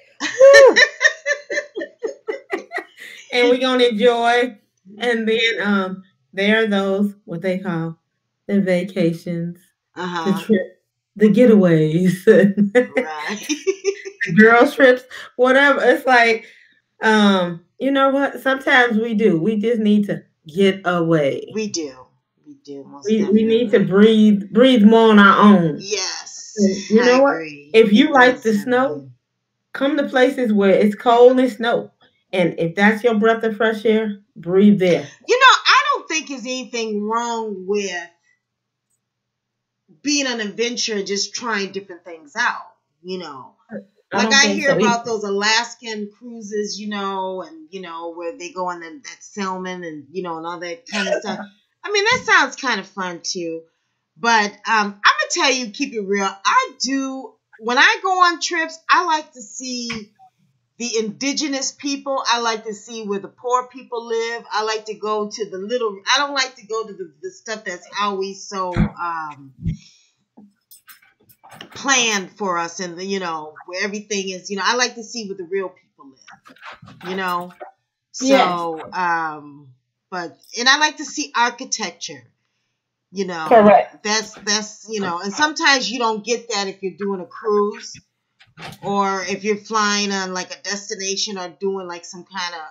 And we're gonna enjoy. And then there are those what they call the vacations, the trip, the getaways, Right. the girls trips, whatever. It's like, you know what? Sometimes we do. We just need to get away. We do. We do. Most we need to breathe more on our own. Yes. You know what? Agree. If you like the snow, come to places where it's cold and snow. And if that's your breath of fresh air, breathe there. You know, I don't think there's anything wrong with being an adventurer and just trying different things out, you know. Like I hear about those Alaskan cruises, you know, and, you know, where they go on that salmon and, you know, and all that kind of stuff. I mean, that sounds kind of fun too. But I'm going to tell you, keep it real. When I go on trips, I like to see the indigenous people. I like to see where the poor people live. I like to go to I don't like to go to the stuff that's always so planned for us, and you know, where everything is, you know, I like to see where the real people live, you know. So yes. And I like to see architecture, you know. Correct. That's you know, and sometimes you don't get that if you're doing a cruise or if you're flying on like a destination or doing like some kind of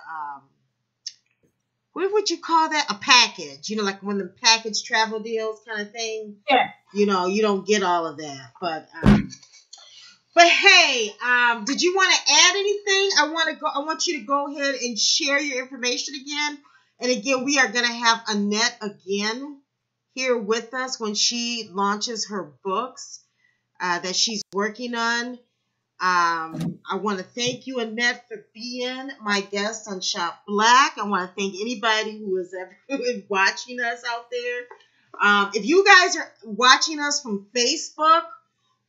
what would you call that? A package, you know, like one of the package travel deals kind of thing. Yeah. You know, you don't get all of that. But hey, did you want to add anything? I want you to go ahead and share your information again. And again, we are going to have Annette again here with us when she launches her books that she's working on. I want to thank you, Annette, for being my guest on Shop Black. I want to thank anybody who is watching us out there. If you guys are watching us from Facebook,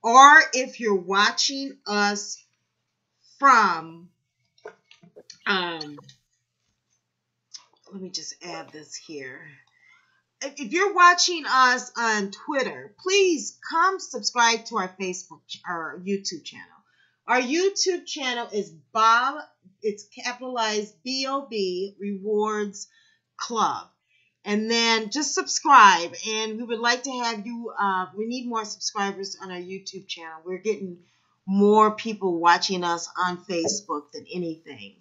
or if you're watching us from, let me just add this here. If you're watching us on Twitter, please come subscribe to our Facebook or YouTube channel. Our YouTube channel is Bob, it's capitalized B-O-B, Rewards Club. And then just subscribe. And we would like to have you, we need more subscribers on our YouTube channel. We're getting more people watching us on Facebook than anything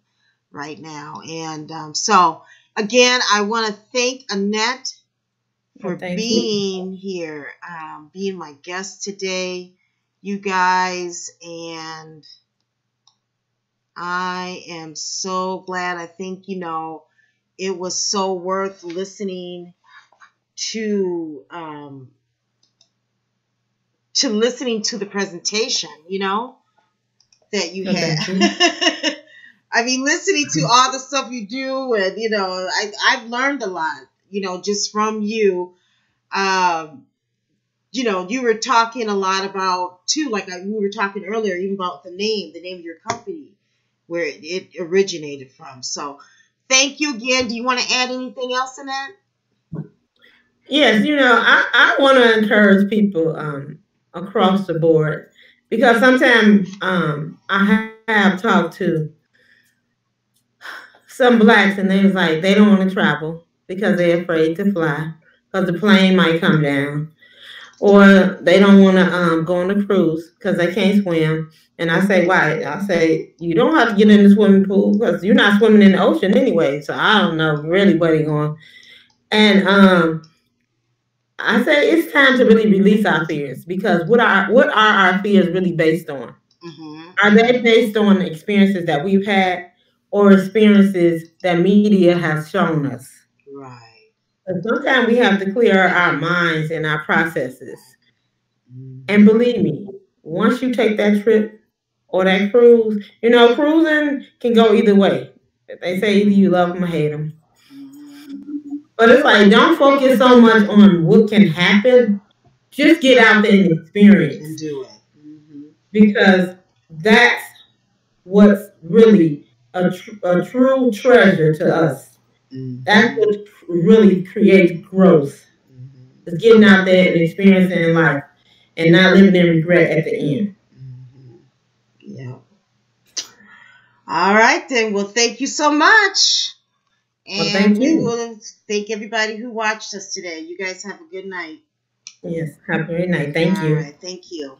right now. And so, again, I want to thank Annette for being here, being my guest today, you guys. And I am so glad. I think, you know, it was so worth listening to listening to the presentation, you know, that you had. I mean, listening to all the stuff you do, and you know, I've learned a lot, you know, just from you. You know, you were talking a lot about too, like we were talking earlier, even about the name of your company, where it originated from. So. Thank you again. Do you want to add anything else in that? Yes, you know, I want to encourage people across the board, because sometimes I have talked to some blacks and they was like, they don't want to travel because they're afraid to fly because the plane might come down, or they don't want to go on a cruise because they can't swim. And I say, why? I say, you don't have to get in the swimming pool because you're not swimming in the ocean anyway. So I don't know really where they're going. And I say it's time to really release our fears, because what are our fears really based on? Mm-hmm. Are they based on experiences that we've had, or experiences that media has shown us? Right. And sometimes we have to clear our minds and our processes. Mm-hmm. And believe me, once you take that trip or that cruise, you know, cruising can go either way. They say either you love them or hate them. But it's like, don't focus so much on what can happen. Just get out there and experience. And do it. Mm-hmm. Because that's what's really a true treasure to us. That's Mm-hmm. what really creates growth. Is getting out there and experiencing life and not living in regret at the end. Mm-hmm. Yeah. All right, then. Well, thank you so much. Well, And thank we you. will thank everybody who watched us today. You guys have a good night. Yes, have a great night. All Thank you. right. Thank you.